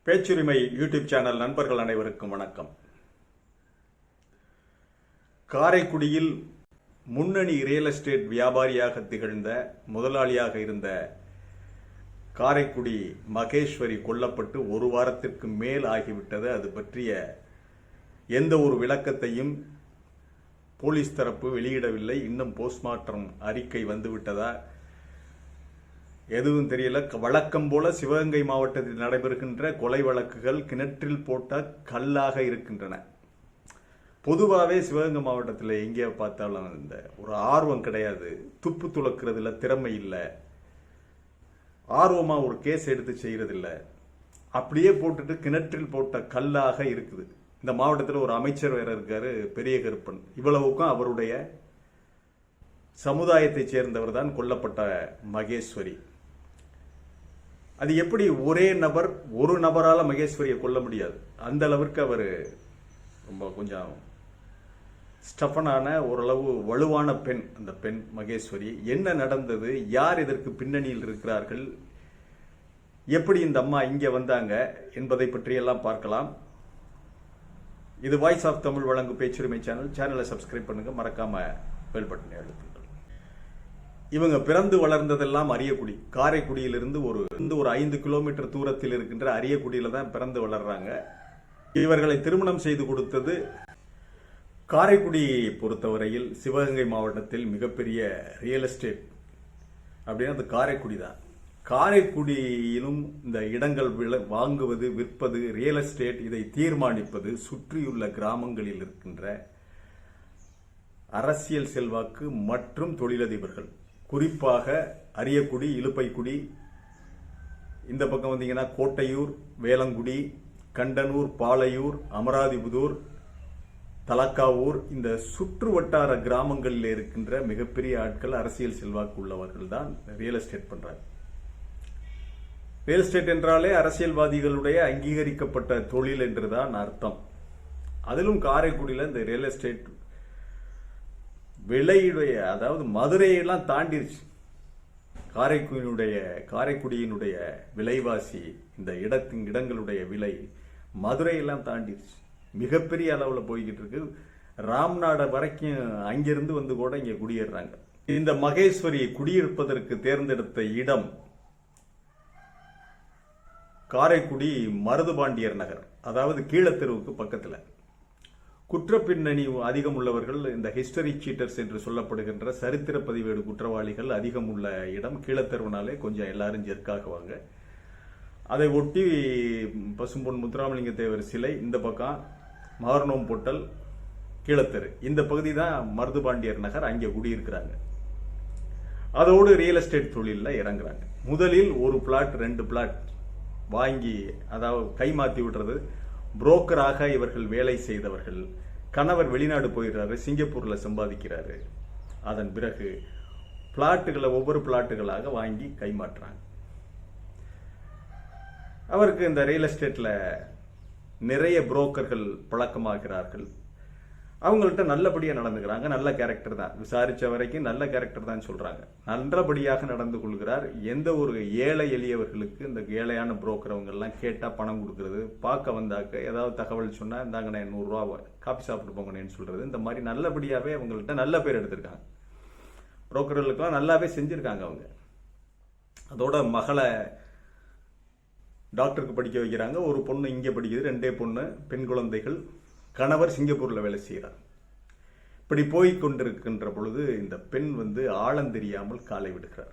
பேச்சுரிமை YouTube channel நண்பர்கள் அனைவருக்கும் வணக்கம். காரைக்குடியில் முன்னணி ரியல் எஸ்டேட் வியாபாரியாக திகழ்ந்த முதலாளியாக இருந்த காரைக்குடி மகேஸ்வரி கொல்லப்பட்டு ஒரு வாரத்திற்கு மேல் ஆகிவிட்டது. அது பற்றிய எந்த ஒரு விளக்கத்தையும் போலீஸ் தரப்பு வெளியிடவில்லை. இன்னும் போஸ்ட்மார்ட்டம் அறிக்கை வந்துவிட்டதா எதுவும் தெரியல. வழக்கம் போல சிவகங்கை மாவட்டத்தில் நடைபெறுகின்ற கொலை வழக்குகள் கிணற்றில் போட்ட கல்லாக இருக்கின்றன. பொதுவாகவே சிவகங்கை மாவட்டத்தில் எங்கே பார்த்தாலும் இந்த ஒரு ஆர்வம் கிடையாது, துப்பு துளக்கிறதுல திறமை இல்லை, ஆர்வமாக ஒரு கேஸ் எடுத்து செய்யறதில்லை, அப்படியே போட்டுட்டு கிணற்றில் போட்ட கல்லாக இருக்குது. இந்த மாவட்டத்தில் ஒரு அமைச்சர் வேற இருக்காரு, பெரிய கருப்பன். இவ்வளவுக்கும் அவருடைய சமுதாயத்தை சேர்ந்தவர் தான் கொல்லப்பட்ட மகேஸ்வரி. அது எப்படி ஒரே நபர் ஒரு நபரால் மகேஸ்வரியை கொல்ல முடியாது? அந்த அளவிற்கு அவர் ரொம்ப கொஞ்சம் ஸ்டஃபனான ஓரளவு வலுவான பெண். அந்த பெண் மகேஸ்வரி. என்ன நடந்தது, யார் இதற்கு பின்னணியில் இருக்கிறார்கள், எப்படி இந்த அம்மா இங்கே வந்தாங்க என்பதை பற்றியெல்லாம் பார்க்கலாம். இது வாய்ஸ் ஆஃப் தமிழ் வழங்கும் பேச்சுரிமை சேனலை சப்ஸ்கிரைப் பண்ணுங்க, மறக்காம பெல் பட்டனை அழுத்துங்க. இவங்க பிறந்து வளர்ந்ததெல்லாம் அரியக்குடி. காரைக்குடியிலிருந்து ஒரு 5 கிலோமீட்டர் தூரத்தில் இருக்கின்ற அரியக்குடியில தான் பிறந்து வளர்றாங்க. இவர்களை திருமணம் செய்து கொடுத்தது காரைக்குடியை பொறுத்தவரையில் சிவகங்கை மாவட்டத்தில் மிகப்பெரிய ரியல் எஸ்டேட் அப்படின்னா அது காரைக்குடி தான். காரைக்குடியிலும் இந்த இடங்கள் வாங்குவது, விற்பது, ரியல் எஸ்டேட் இதை தீர்மானிப்பது சுற்றியுள்ள கிராமங்களில் இருக்கின்ற அரசியல் செல்வாக்கு மற்றும் தொழிலதிபர்கள். குறிப்பாக அரியக்குடி, இலுப்பைக்குடி, இந்த பக்கம் வந்தீங்கன்னா கோட்டையூர், வேலங்குடி, கண்டனூர், பாளையூர், அமராதிபுதூர், தலக்காவூர், இந்த சுற்று வட்டார கிராமங்களில் இருக்கின்ற மிகப்பெரிய ஆட்கள், அரசியல் செல்வாக்கு உள்ளவர்கள் தான் ரியல் எஸ்டேட் பண்றாங்க. ரியல் எஸ்டேட் என்றாலே அரசியல்வாதிகளுடைய அங்கீகரிக்கப்பட்ட தொழில் என்றுதான் அர்த்தம். அதிலும் காரைக்குடியில் இந்த ரியல் எஸ்டேட் விலையுடைய, அதாவது மதுரையெல்லாம் தாண்டிருச்சு. காரைக்குடியினுடைய விலைவாசி, இந்த இடங்களுடைய விலை மதுரையெல்லாம் தாண்டிருச்சு. மிகப்பெரிய அளவில் போய்கிட்டு இருக்கு. ராம்நாடு வரைக்கும் அங்கிருந்து வந்து கூட இங்க குடியேறாங்க. இந்த மகேஸ்வரி குடியிருப்பதற்கு தேர்ந்தெடுத்த இடம் காரைக்குடி மருதுபாண்டியர் நகர், அதாவது கீழத்தெருவுக்கு பக்கத்துல. குற்றப்பின்னணி அதிகம் உள்ளவர்கள், இந்த ஹிஸ்டரி சீட்டர்ஸ் என்று சொல்லப்படுகின்ற சரித்திர பதிவேடு குற்றவாளிகள் அதிகம் உள்ள இடம். கீழத்தெருவுனாலே கொஞ்சம் எல்லாரும் ஜெர்க்காகுவாங்க. அதை ஒட்டி பசும்பொன் முத்துராமலிங்க தேவர் சிலை, இந்த பக்கம் மார்னோம் பொட்டல், கீழத்தெரு, இந்த பகுதி தான் மருதுபாண்டியர் நகர். அங்கே குடியிருக்கிறாங்க. அதோடு ரியல் எஸ்டேட் தொழிலில் இறங்குறாங்க. முதலில் ஒரு பிளாட் 2 பிளாட் வாங்கி, அதாவது கை மாற்றி விடுறது. புரோக்கராக இவர்கள் வேலை செய்தவர்கள். கணவர் வெளிநாடு போயிடுறாரு, சிங்கப்பூர்ல சம்பாதிக்கிறாரு. அதன் பிறகு பிளாட்டுகளை ஒவ்வொரு பிளாட்டுகளாக வாங்கி கைமாற்றுறாங்க. அவருக்கு இந்த ரியல் எஸ்டேட்ல நிறைய புரோக்கர்கள் பழக்கமாகிறார்கள். அவங்கள்ட்ட நல்லபடியா நடந்துக்கிறாங்க. நல்ல கேரக்டர் தான், விசாரிச்ச வரைக்கும் நல்ல கேரக்டர் தான் சொல்றாங்க. நல்லபடியாக நடந்து கொள்கிறார். எந்த ஒரு ஏழை எளியவர்களுக்கு இந்த ஏழையான புரோக்கர் அவங்க எல்லாம் கேட்டா பணம் கொடுக்கறது, பார்க்க வந்தாக்க ஏதாவது தகவல் சொன்னா இந்தாங்கண்ணே 100 ரூபா காபி சாப்பிட்டு போங்கன்னு சொல்றது, இந்த மாதிரி நல்லபடியாவே அவங்கள்ட்ட நல்ல பேர் எடுத்திருக்காங்க. புரோக்கர்களுக்கெல்லாம் நல்லாவே செஞ்சிருக்காங்க அவங்க. அதோட மகளை டாக்டருக்கு படிக்க வைக்கிறாங்க. ஒரு பொண்ணு இங்கே படிக்குது, 2 பொண்ணு, பெண் குழந்தைகள். கணவர் சிங்கப்பூர்ல வேலை செய்கிறார். இப்படி போய் கொண்டிருக்கின்ற பொழுது இந்த பெண் ஆழம் தெரியாமல் காலை விடுகிறார்.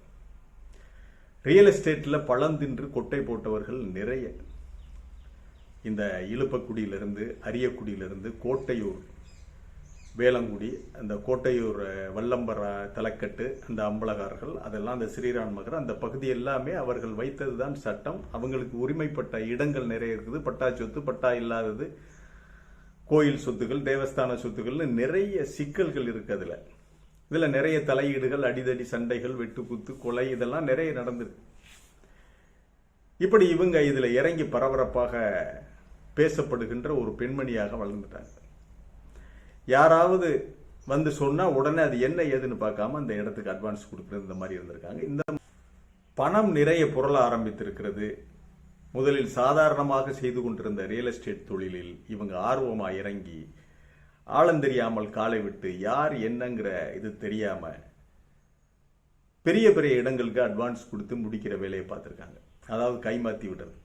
ரியல் எஸ்டேட்ல பழம் தின்று கொட்டை போட்டவர்கள் நிறைய. இந்த இலுப்பக்குடியிலிருந்து, அரியக்குடியிலிருந்து, கோட்டையூர், வேலங்குடி, அந்த கோட்டையூர் வல்லம்பர தலைக்கட்டு, அந்த அம்பலகாரர்கள், அதெல்லாம் அந்த ஸ்ரீராம் நகர், அந்த பகுதி எல்லாமே அவர்கள் வைத்ததுதான் சட்டம். அவங்களுக்கு உரிமைப்பட்ட இடங்கள் நிறைய இருக்குது. பட்டா சொத்து, பட்டா இல்லாதது, கோயில் சொத்துக்கள், தேவஸ்தான சொத்துக்கள், நிறைய சிக்கல்கள் இருக்கு. இதுல நிறைய தலையீடுகள், அடிதடி சண்டைகள், வெட்டுக்குத்து, கொலை, இதெல்லாம் நிறைய நடந்திருக்கு. இப்படி இவங்க இதுல இறங்கி பரபரப்பாக பேசப்படுகின்ற ஒரு பெண்மணியாக வளர்ந்துட்டாங்க. யாராவது சொன்னா உடனே அது என்ன ஏதுன்னு பார்க்காம அந்த இடத்துக்கு அட்வான்ஸ் கொடுக்கறது, இந்த மாதிரி இருந்திருக்காங்க. இந்த பணம் நிறைய புரள ஆரம்பித்திருக்கிறது. முதலில் சாதாரணமாக செய்து கொண்டிருந்த ரியல் எஸ்டேட் தொழிலில் இவங்க ஆர்வமாக இறங்கி ஆழந்தெரியாமல் காலை விட்டு யார் என்னங்கிற இது தெரியாம பெரிய பெரிய இடங்களுக்கு அட்வான்ஸ் கொடுத்து முடிக்கிற வேலையை பார்த்துருக்காங்க. அதாவது கைமாத்தி விடுறது.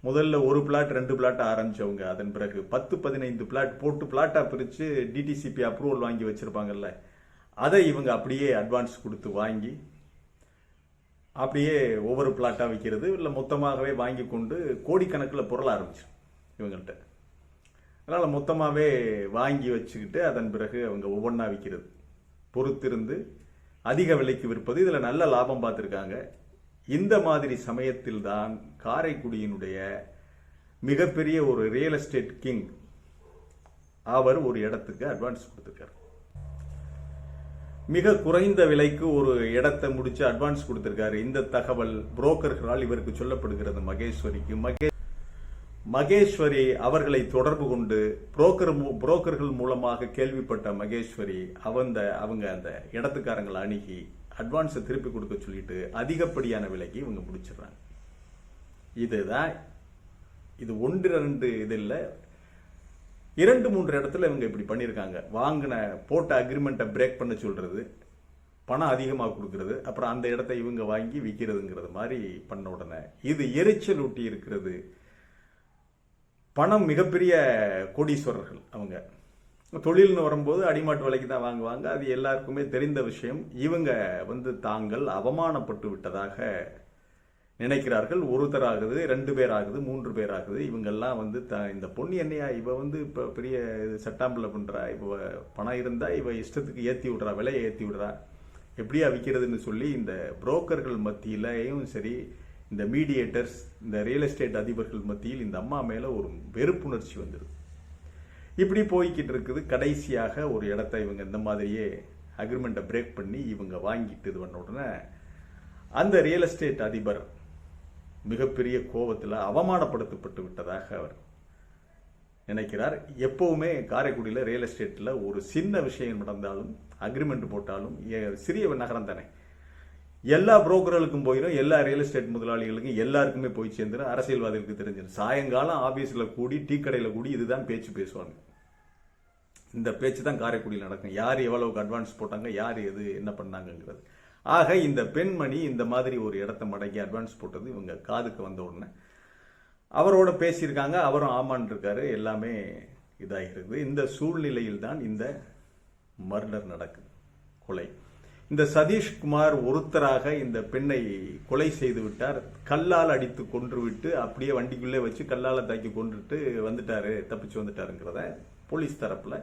முதல்ல ஒரு பிளாட் 2 பிளாட் ஆரம்பிச்சவங்க அதன் பிறகு 10-15 பிளாட் போட்டு பிளாட்டா பிரித்து டிடிசிபி அப்ரூவல் வாங்கி வச்சிருப்பாங்கல்ல, அதை இவங்க அப்படியே அட்வான்ஸ் கொடுத்து வாங்கி அப்படியே ஒவ்வொரு பிளாட்டாக விற்கிறது, இல்லை மொத்தமாகவே வாங்கி கொண்டு கோடிக்கணக்கில் பொருள் ஆரம்பிச்சு இவங்கள்ட்ட. அதனால் மொத்தமாகவே வாங்கி வச்சுக்கிட்டு அதன் பிறகு அவங்க ஒவ்வொன்றா விற்கிறது, பொறுத்திருந்து அதிக விலைக்கு விற்பது. இதில் நல்ல லாபம் பார்த்துருக்காங்க. இந்த மாதிரி சமயத்தில் தான் காரைக்குடியினுடைய மிகப்பெரிய ஒரு ரியல் எஸ்டேட் கிங் அவர் ஒரு இடத்துக்கு அட்வான்ஸ் கொடுத்துருக்கார். மிக குறைந்த விலைக்கு ஒரு இடத்தை முடிச்சு அட்வான்ஸ் கொடுத்திருக்காரு. இந்த தகவல் புரோக்கர்களால் இவருக்கு சொல்லப்படுகிறது மகேஸ்வரிக்கு. மகேஸ்வரி அவர்களை தொடர்பு கொண்டு புரோக்கர்கள் மூலமாக கேள்விப்பட்ட மகேஸ்வரி அவங்க அந்த இடத்துக்காரங்களை அணுகி அட்வான்ஸை திருப்பி கொடுக்க சொல்லிட்டு அதிகப்படியான விலைக்கு இவங்க முடிச்சிடறாங்க. இதுதான் இது 1-2 இது இல்லை, 2-3 இடத்துல இவங்க இப்படி பண்ணியிருக்காங்க. போட்ட அக்ரிமெண்ட்டை பிரேக் பண்ண சொல்றது, பணம் அதிகமாக கொடுக்கறது, அப்புறம் அந்த இடத்தை இவங்க வாங்கி விற்கிறதுங்கிறது மாதிரி பண்ண உடனே இது எரிச்சல் ஊட்டி இருக்கிறது. பணம் மிகப்பெரிய கோடீஸ்வரர்கள் அவங்க. தொழில்னு வரும்போது அடிமாட்டு விலைக்கு தான் வாங்குவாங்க, அது எல்லாருக்குமே தெரிந்த விஷயம். இவங்க தாங்கள் அவமானப்பட்டு விட்டதாக நினைக்கிறார்கள். ஒருத்தர் ஆகுது, 2 பேர் ஆகுது, 3 பேர் ஆகுது. இவங்கெல்லாம் இந்த பொண்ணு என்னையா இவ இப்போ பெரிய சட்டாம்பில் பண்றா, இவ பணம் இருந்தா இவ இஷ்டத்துக்கு ஏற்றி விடுறா, விலையை ஏற்றி விடுறா, எப்படியா விற்கிறதுன்னு சொல்லி இந்த புரோக்கர்கள் மத்தியிலையும் சரி, இந்த மீடியேட்டர்ஸ், இந்த ரியல் எஸ்டேட் அதிபர்கள் மத்தியில் இந்த அம்மா மேல ஒரு வெறுப்புணர்ச்சி வந்துடுது. இப்படி போய்கிட்டு இருக்குது. கடைசியாக ஒரு இடத்த இவங்க இந்த மாதிரியே அக்ரிமெண்ட்டை பிரேக் பண்ணி இவங்க வாங்கிட்டு இது பண்ண உடனே அந்த ரியல் எஸ்டேட் அதிபர் மிகப்பெரிய கோபத்தில் அவமானப்படுத்தப்பட்டு விட்டதாக அவர் நினைக்கிறார். எப்பவுமே காரைக்குடியில் ரியல் எஸ்டேட்டில் ஒரு சின்ன விஷயம் நடந்தாலும், அக்ரிமெண்ட் போட்டாலும், சிறிய நகரம் தானே, எல்லா புரோக்கர்களுக்கும் போயிடும், எல்லா ரியல் எஸ்டேட் முதலாளிகளுக்கும் எல்லாருக்குமே போய் சேர்ந்துடும், அரசியல்வாதிகளுக்கு தெரிஞ்சிடும். சாயங்காலம் ஆபீஸ்ல கூடி, டீ கடையில் கூடி இதுதான் பேச்சு பேசுவாங்க. இந்த பேச்சு தான் காரைக்குடியில் நடக்கும். யார் எவ்வளவுக்கு அட்வான்ஸ் போட்டாங்க, யார் எது என்ன பண்ணாங்கிறது. ஆக இந்த பெண்மணி இந்த மாதிரி ஒரு இடத்த மடக்கி அட்வான்ஸ் போட்டது இவங்க காதுக்கு வந்த உடனே அவரோட பேசியிருக்காங்க. அவரும் ஆமான் இருக்காரு. எல்லாமே இதாகிறது. இந்த சூழ்நிலையில் தான் இந்த மர்டர் நடக்குது, கொலை. இந்த சதீஷ்குமார் ஒருத்தராக இந்த பெண்ணை கொலை செய்து விட்டார். கல்லால் அடித்து கொன்றுவிட்டு அப்படியே வண்டிக்குள்ளே வச்சு கல்லால் தாக்கி கொண்டுட்டு வந்துட்டாரு, தப்பிச்சு வந்துட்டாருங்கிறத போலீஸ் தரப்புல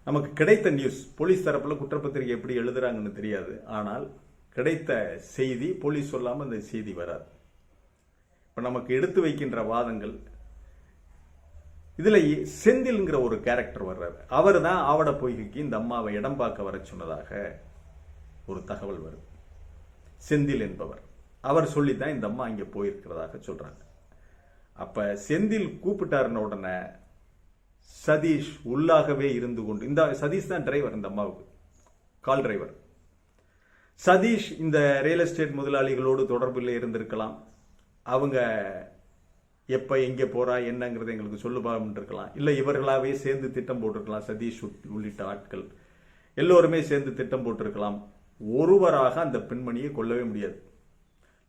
நமக்கு கிடைத்த நியூஸ். போலீஸ் தரப்புல குற்றப்பத்திரிகை எப்படி எழுதுறாங்கன்னு தெரியாது, ஆனால் கிடைத்த செய்தி. போலீஸ் சொல்லாம அந்த செய்தி வராது. இப்ப நமக்கு எடுத்து வைக்கின்ற வாதங்கள் இதுல செந்தில்ங்கிற ஒரு கேரக்டர் வர்றாரு. அவர் தான் ஆவட பொய்கைக்கு இந்த அம்மாவை இடம் பார்க்க வர சொன்னதாக ஒரு தகவல் வருது. செந்தில் என்பவர் அவர் சொல்லித்தான் இந்த அம்மா இங்க போயிருக்கிறதாக சொல்றாங்க. அப்ப செந்தில் கூப்பிட்டாருன உடனே சதீஷ் உள்ளாகவே இருந்து கொண்டு, இந்த சதீஷ் தான் டிரைவர், இந்த அம்மாவுக்கு கால் டிரைவர். சதீஷ் இந்த ரியல் எஸ்டேட் முதலாளிகளோடு தொடர்பில் இருந்திருக்கலாம். அவங்க எப்ப எங்க போறா என்னங்கிறது எங்களுக்கு சொல்லுபான்னு இருக்கலாம். இல்ல இவர்களாவே சேர்ந்து திட்டம் போட்டிருக்கலாம். சதீஷ் உள்ளிட்ட ஆட்கள் எல்லோருமே சேர்ந்து திட்டம் போட்டிருக்கலாம். ஒருவராக அந்த பெண்மணியை கொல்லவே முடியாது.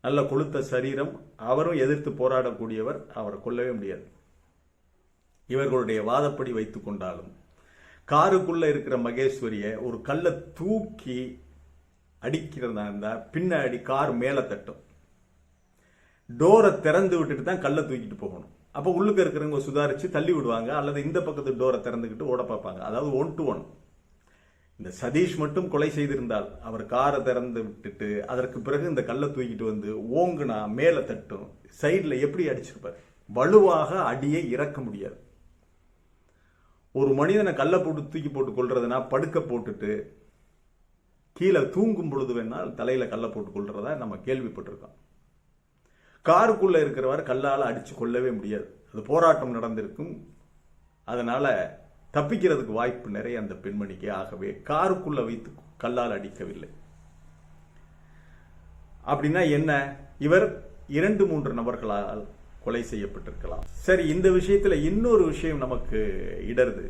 நல்ல கொளுத்த சரீரம், அவரும் எதிர்த்து போராடக்கூடியவர், அவரை கொல்லவே முடியாது. இவர்களுடைய வாதப்படி வைத்துக் கொண்டாலும் காருக்குள்ள இருக்கிற மகேஸ்வரிய ஒரு கல்லை தூக்கி அடிக்கிறதா இருந்தா பின்னாடி கார் மேல தட்டும். டோரை திறந்து விட்டுட்டு தான் கல்லை தூக்கிட்டு போகணும். அப்ப உள்ளுக்கு இருக்கிறவங்க சுதாரிச்சு தள்ளி விடுவாங்க, அல்லது இந்த பக்கத்து டோரை திறந்துக்கிட்டு ஓட பார்ப்பாங்க. அதாவது 1 to 1. இந்த சதீஷ் மட்டும் கொலை செய்திருந்தால் அவர் காரை திறந்து விட்டுட்டு அதற்கு பிறகு இந்த கல்லை தூக்கிட்டு வந்து ஓங்குனா மேல தட்டும், சைட்ல எப்படி அடிச்சிருப்பாரு. வலுவாக அடியை இறக்க முடியாது. ஒரு மனிதனை கல்லை போட்டு தூக்கி போட்டு கொள்றதுனா படுக்க போட்டுட்டு கீழே தூங்கும் பொழுது வேணால் தலையில கல்லை போட்டு கொள்றதா நம்ம கேள்விப்பட்டிருக்கோம். காருக்குள்ள இருக்கிறவர் கல்லால அடிச்சு கொள்ளவே முடியாது. அது போராட்டம் நடந்திருக்கும். அதனால தப்பிக்கிறதுக்கு வாய்ப்பு நிறைய அந்த பெண்மணிக்கு. ஆகவே காருக்குள்ள வைத்து கல்லால் அடிக்கவில்லை. அப்படின்னா என்ன, இவர் 2-3 நபர்களால் கொலை செய்யப்பட்டிருக்கலாம். சரி, இந்த விஷயத்துல இன்னொரு விஷயம் நமக்கு இடருது.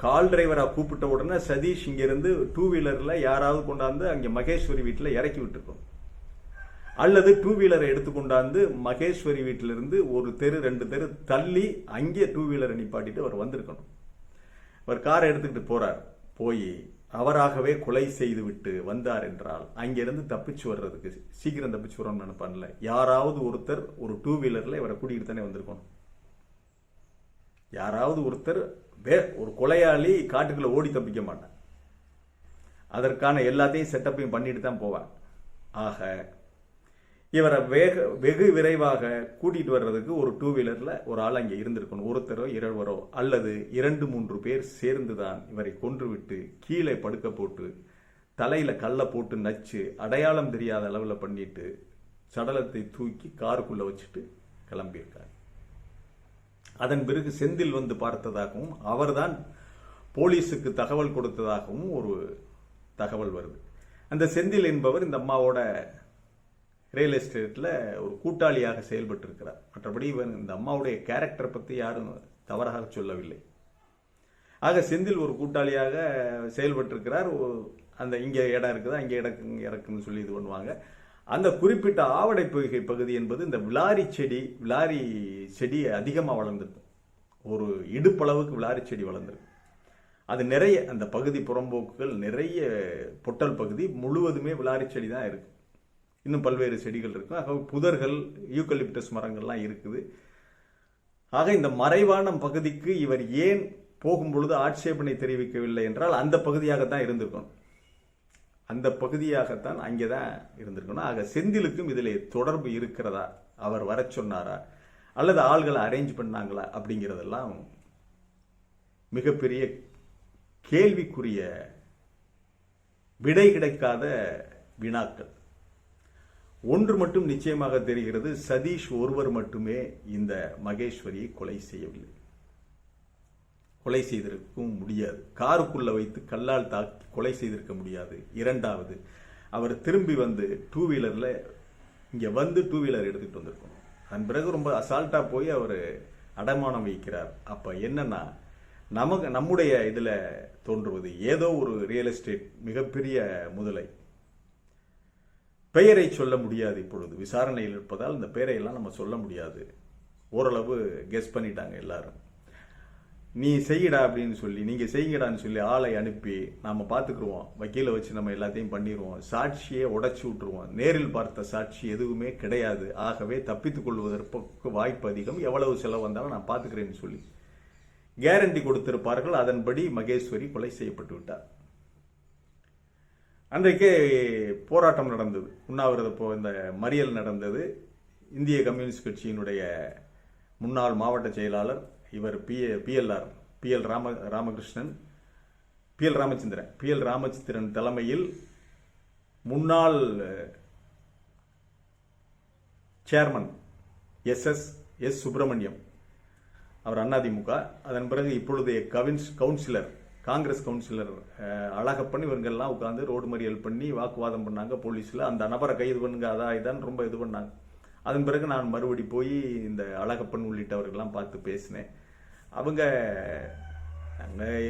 கால் டிரைவரா கூப்பிட்ட உடனே சதீஷ் இங்கிருந்து 2 வீலர்ல யாராவது கொண்டாந்து அங்க மகேஸ்வரி வீட்டுல இறக்கி விட்டுருக்கோம், அல்லது 2 வீலரை எடுத்துக்கொண்டாந்து மகேஸ்வரி வீட்டிலிருந்து ஒரு தெரு 2 தெரு தள்ளி அங்கே 2 வீலரை நிப்பாட்டிட்டு அவர் வந்திருக்கணும். அவர் காரை எடுத்துக்கிட்டு போறார், போய் அவராகவே கொலை செய்து விட்டு வந்தார் என்றால் அங்கிருந்து தப்பிச்சு வர்றதுக்கு சீக்கிரம் தப்பிச்சு வரணும்னு நினைப்பான்ல, யாராவது ஒருத்தர் ஒரு 2 வீலர்ல இவரை கூட்டிகிட்டு தானே வந்திருக்கணும். யாராவது ஒருத்தர், ஒரு கொலையாளி காட்டுக்குள்ள ஓடி தப்பிக்க மாட்டான், அதற்கான எல்லாத்தையும் செட்டப்பையும் பண்ணிட்டு தான் போவான். ஆக இவரை வெகு விரைவாக கூட்டிட்டு வர்றதுக்கு ஒரு 2 வீலர்ல ஒரு ஆள் அங்கே இருந்திருக்கணும், ஒருத்தரோ இருவரோ அல்லது 2-3 பேர் சேர்ந்துதான் இவரை கொன்றுவிட்டு கீழே படுக்க போட்டு தலையில கல்லை போட்டு நச்சு அடையாளம் தெரியாத அளவுல பண்ணிட்டு சடலத்தை தூக்கி காருக்குள்ள வச்சுட்டு கிளம்பியிருக்காரு. அதன் பிறகு செந்தில் வந்து பார்த்ததாகவும் அவர்தான் போலீஸுக்கு தகவல் கொடுத்ததாகவும் ஒரு தகவல் வருது. அந்த செந்தில் என்பவர் இந்த அம்மாவோட ரியல் எஸ்டேட்ல ஒரு கூட்டாளியாக செயல்பட்டு இருக்கிறார். மற்றபடி இவன் இந்த அம்மாவுடைய கேரக்டர் பத்தி யாரும் தவறாக சொல்லவில்லை. ஆக செந்தில் ஒரு கூட்டாளியாக செயல்பட்டு இருக்கிறார். அந்த இங்க இடம் இருக்குதா, இங்க இருக்குன்னு சொல்லி இது பண்ணுவாங்க. அந்த குறிப்பிட்ட ஆவடை பொய்கை பகுதி என்பது இந்த விளாரி செடி அதிகமாக வளர்ந்துருக்கு. ஒரு இடுப்பளவுக்கு விளாரி செடி வளர்ந்துருக்கு. அது நிறைய, அந்த பகுதி புறம்போக்குகள் நிறைய பொட்டல் பகுதி முழுவதுமே விளாரி செடி தான் இருக்கு. இன்னும் பல்வேறு செடிகள் இருக்கும். ஆக புதர்கள், யூக்கலிப்டஸ் மரங்கள்லாம் இருக்குது. ஆக இந்த மறைவான பகுதிக்கு இவர் ஏன் போகும்பொழுது ஆட்சேபனை தெரிவிக்கவில்லை என்றால் அந்த பகுதியாகத்தான் இருந்திருக்கணும், அந்த பகுதியாகத்தான் அங்கேதான் இருந்திருக்கணும். ஆக செந்திலுக்கும் இதில் தொடர்பு இருக்கிறதா, அவர் வர சொன்னாரா அல்லது ஆள்களை அரேஞ்ச் பண்ணாங்களா அப்படிங்கிறதெல்லாம் மிகப்பெரிய கேள்விக்குரிய, விடை கிடைக்காத வினாக்கள். ஒன்று மட்டும் நிச்சயமாக தெரிகிறது, சதீஷ் ஒருவர் மட்டுமே இந்த மகேஸ்வரியை கொலை செய்யவில்லை, கொலை செய்திருக்கவும் முடியாது. காருக்குள்ள வைத்து கல்லால் தாக்கி கொலை செய்திருக்க முடியாது. இரண்டாவது, அவர் திரும்பி வந்து 2 வீலர்ல இங்க வந்து 2 வீலர் எடுத்துட்டு வந்திருக்கணும். அதன் பிறகு ரொம்ப அசால்ட்டா போய் அவர் அடமானம் வைக்கிறார். அப்ப என்னன்னா, நம்முடைய இதுல தோன்றுவது ஏதோ ஒரு ரியல் எஸ்டேட் மிகப்பெரிய முதலை, பெயரை சொல்ல முடியாது. இப்பொழுது விசாரணையில் இருப்பதால் இந்த பெயரையெல்லாம் நம்ம சொல்ல முடியாது. ஓரளவு கெஸ் பண்ணிட்டாங்க எல்லாரும். நீ செய்யடா அப்படின்னு சொல்லி, நீங்க செய்யுங்கடான்னு சொல்லி ஆளை அனுப்பி நாம பாத்துக்குருவோம், வக்கீல வச்சு நம்ம எல்லாத்தையும் பண்ணிடுவோம், சாட்சியை உடைச்சு விட்டுருவோம், நேரில் பார்த்த சாட்சி எதுவுமே கிடையாது, ஆகவே தப்பித்துக் கொள்வதற்கு வாய்ப்பு அதிகம், எவ்வளவு செலவு வந்தாலும் நான் பாத்துக்கிறேன்னு சொல்லி கேரண்டி கொடுத்திருப்பார்கள். அதன்படி மகேஸ்வரி கொலை செய்யப்பட்டு விட்டார். அன்றைக்கே போராட்டம் நடந்தது, உண்ணாவிரத இந்த மறியல் நடந்தது. இந்திய கம்யூனிஸ்ட் கட்சியினுடைய முன்னாள் மாவட்ட செயலாளர் இவர் PL ராமச்சந்திரன் தலைமையில் முன்னாள் சேர்மன் SS சுப்பிரமணியம், அவர் அதிமுக, அதன் பிறகு இப்பொழுதைய கவுன்சிலர், காங்கிரஸ் கவுன்சிலர் அழகப்பன், இவங்கெல்லாம் உட்கார்ந்து ரோடு மறியல் பண்ணி வாக்குவாதம் பண்ணாங்க போலீஸ்ல. அந்த நபரை கைது பண்ணுங்க, அதான் இதான் ரொம்ப இது பண்ணாங்க. அதன் பிறகு நான் மறுபடி போய் இந்த அழகப்பன் உள்ளிட்டவர்கள்லாம் பார்த்து பேசினேன். அவங்க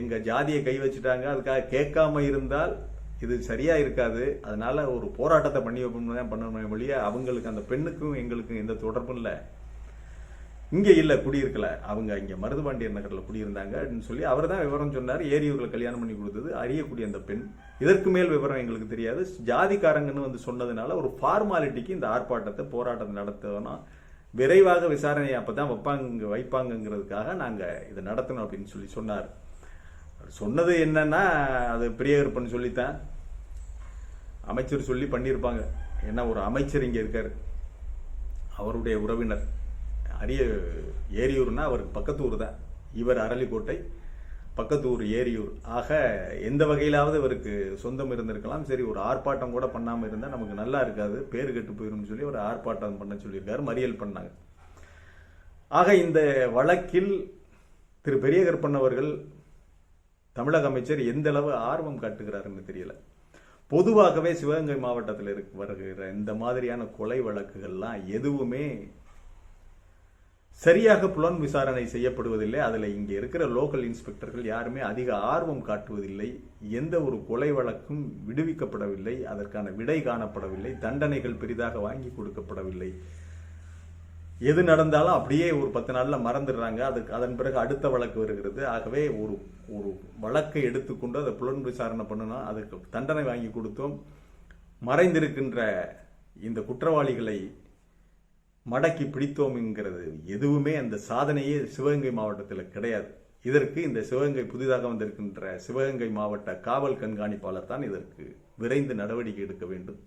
எங்க ஜாதியை கை வச்சுட்டாங்க, அதுக்காக கேட்காம இருந்தால் இது சரியா இருக்காது, அதனால ஒரு போராட்டத்தை பண்ணி வைப்போம்னு தான் பண்ணணும் வழியா, அவங்களுக்கு அந்த பெண்ணுக்கும் எங்களுக்கும் எந்த தொடர்பும் இல்லை, இங்க இல்ல குடியிருக்கல, அவங்க இங்க மருதுபாண்டியர் நகர்ல குடியிருந்தாங்க அப்படின்னு சொல்லி அவர் தான் விவரம் சொன்னார். ஏரியூர்ல கல்யாணம் பண்ணி கொடுத்தது அறியக்கூடிய அந்த பெண். இதற்கு மேல் விவரம் எங்களுக்கு தெரியாது. ஜாதிக்காரங்கன்னு வந்து சொன்னதுனால ஒரு ஃபார்மாலிட்டிக்கு இந்த ஆர்ப்பாட்டத்தை போராட்டத்தை நடத்தணும், விரைவாக விசாரணை அப்பதான் வைப்பாங்கிறதுக்காக நாங்க இதை நடத்தணும் அப்படின்னு சொல்லி சொன்னார். சொன்னது என்னன்னா, அது பிரியகற்பன் சொல்லித்தான், அமைச்சர் சொல்லி பண்ணியிருப்பாங்க. ஏன்னா ஒரு அமைச்சர் இங்க இருக்காரு, அவருடைய உறவினர், ஏரியூர்னா அவருக்கு பக்கத்து ஊர் தான், இவர் அரளிக்கோட்டை, பக்கத்து ஊர் ஏரியூர். ஆக எந்த வகையிலாவது இவருக்கு சொந்தம் இருந்திருக்கலாம். சரி, ஒரு ஆர்ப்பாட்டம் கூட பண்ணாம இருந்தா நமக்கு நல்லா இருக்காது, பேரு கெட்டு போயிரும் சொல்லி ஒரு ஆர்ப்பாட்டம் பண்ண சொல்லியிருக்காரு, மறியல் பண்ணாங்க. ஆக இந்த வழக்கில் திரு பெரியகற்பன் அவர்கள், தமிழக அமைச்சர், எந்த அளவு ஆர்வம் காட்டுகிறாருன்னு தெரியல. பொதுவாகவே சிவகங்கை மாவட்டத்தில் வருகிற இந்த மாதிரியான கொலை வழக்குகள்லாம் எதுவுமே சரியாக புலன் விசாரணை செய்யப்படுவதில்லை. அதில் இங்கே இருக்கிற லோக்கல் இன்ஸ்பெக்டர்கள் யாருமே அதிக ஆர்வம் காட்டுவதில்லை. எந்த ஒரு கொலை வழக்கும் விடுவிக்கப்படவில்லை, அதற்கான விடை காணப்படவில்லை, தண்டனைகள் பெரிதாக வாங்கி கொடுக்கப்படவில்லை. எது நடந்தாலும் அப்படியே ஒரு 10 நாள்ல மறந்துடுறாங்க. அதன் பிறகு அடுத்த வழக்கு வருகிறது. ஆகவே ஒரு ஒரு வழக்கை எடுத்துக்கொண்டு அதை புலன் விசாரணை பண்ணணும், அதுக்கு தண்டனை வாங்கி கொடுத்தோம், மறைந்திருக்கின்ற இந்த குற்றவாளிகளை மடக்கி பிடித்தோம் என்கிறது எதுவுமே அந்த சாதனையே சிவகங்கை மாவட்டத்தில் கிடையாது. இதற்கு இந்த சிவகங்கை புதிதாக வந்திருக்கின்ற சிவகங்கை மாவட்ட காவல் கண்காணிப்பாளர் தான் இதற்கு விரைந்து நடவடிக்கை எடுக்க வேண்டும்.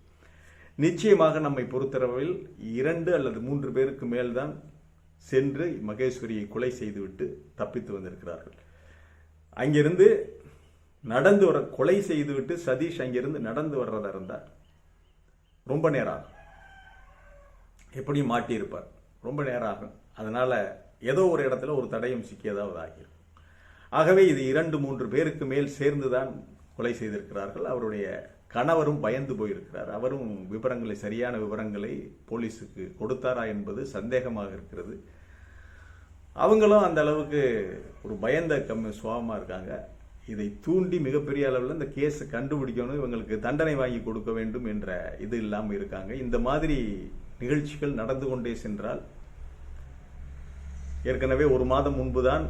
நிச்சயமாக நம்மை பொறுத்தளவில் 2 அல்லது 3 பேருக்கு மேல்தான் சென்று மகேஸ்வரியை கொலை செய்துவிட்டு தப்பித்து வந்திருக்கிறார்கள். அங்கிருந்து நடந்து வர கொலை செய்துவிட்டு சதீஷ் அங்கிருந்து நடந்து வர்றதா இருந்தால் ரொம்ப நேரம் ஆகும். எப்படியும் மாட்டியிருப்பார், ரொம்ப நேரம் ஆகும். அதனால ஏதோ ஒரு இடத்துல ஒரு தடயம் சிக்கியதாவது ஆகியிருக்கும். ஆகவே இது 2-3 பேருக்கு மேல் சேர்ந்துதான் கொலை செய்திருக்கிறார்கள். அவருடைய கணவரும் பயந்து போயிருக்கிறார். அவரும் சரியான விவரங்களை போலீஸுக்கு கொடுத்தாரா என்பது சந்தேகமாக இருக்கிறது. அவங்களும் அந்த அளவுக்கு ஒரு பயந்த சுபாவமா இருக்காங்க. இதை தூண்டி மிகப்பெரிய அளவில் இந்த கேஸை கண்டுபிடிக்கணும், இவங்களுக்கு தண்டனை வாங்கி கொடுக்க வேண்டும் என்ற இது இல்லாமல் இருக்காங்க. இந்த மாதிரி நிகழ்ச்சிகள் நடந்து கொண்டே சென்றால், ஏற்கனவே 1 மாதம் முன்புதான்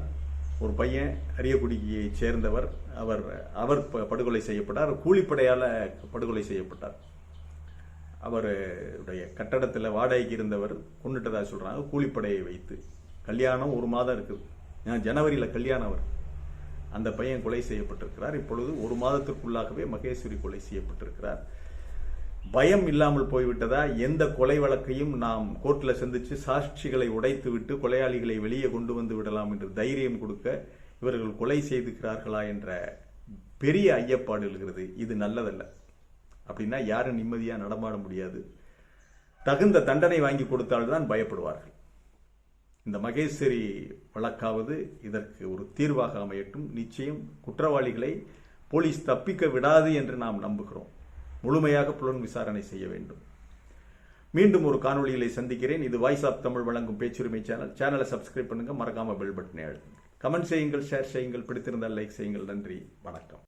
ஒரு பையன் அரியக்குடியை சேர்ந்தவர் அவர் படுகொலை செய்யப்பட்டார். கூலிப்படையால படுகொலை செய்யப்பட்டார். அவருடைய கட்டடத்தில் வாடகைக்கு இருந்தவர் கொண்டுட்டதா சொல்றாங்க, கூலிப்படையை வைத்து. கல்யாணம் 1 மாதம் இருக்குது, ஜனவரியில் கல்யாணம். அவர் அந்த பையன் கொலை செய்யப்பட்டிருக்கிறார். இப்பொழுது 1 மாதத்திற்குள்ளாகவே மகேஸ்வரி கொலை செய்யப்பட்டிருக்கிறார். பயம் இல்லாமல் போய்விட்டதா? எந்த கொலை வழக்கையும் நாம் கோர்ட்டில் சந்திச்சு சாட்சிகளை உடைத்து விட்டு கொலையாளிகளை வெளியே கொண்டு வந்து விடலாம் என்று தைரியம் கொடுக்க இவர்கள் கொலை செய்திருக்கிறார்களா என்ற பெரிய ஐயப்பாடு எழுகிறது. இது நல்லதல்ல. அப்படின்னா யாரும் நிம்மதியாக நடமாட முடியாது. தகுந்த தண்டனை வாங்கி கொடுத்தால்தான் பயப்படுவார்கள். இந்த மகேஸ்வரி வழக்காவது இதற்கு ஒரு தீர்வாக அமையட்டும். நிச்சயம் குற்றவாளிகளை போலீஸ் தப்பிக்க விடாது என்று நாம் நம்புகிறோம். முழுமையாக புலன் விசாரணை செய்ய வேண்டும். மீண்டும் ஒரு காணொளியிலே சந்திக்கிறேன். இது வாய்ஸ் ஆஃப் தமிழ் வழங்கும் பேச்சுரிமை சேனலை சப்ஸ்கிரைப் பண்ணுங்க, மறக்காம பெல் பட்டனை அழுத்துங்க, கமெண்ட் செய்யுங்கள், ஷேர் செய்யுங்கள், பிடித்திருந்தால் லைக் செய்யுங்கள். நன்றி, வணக்கம்.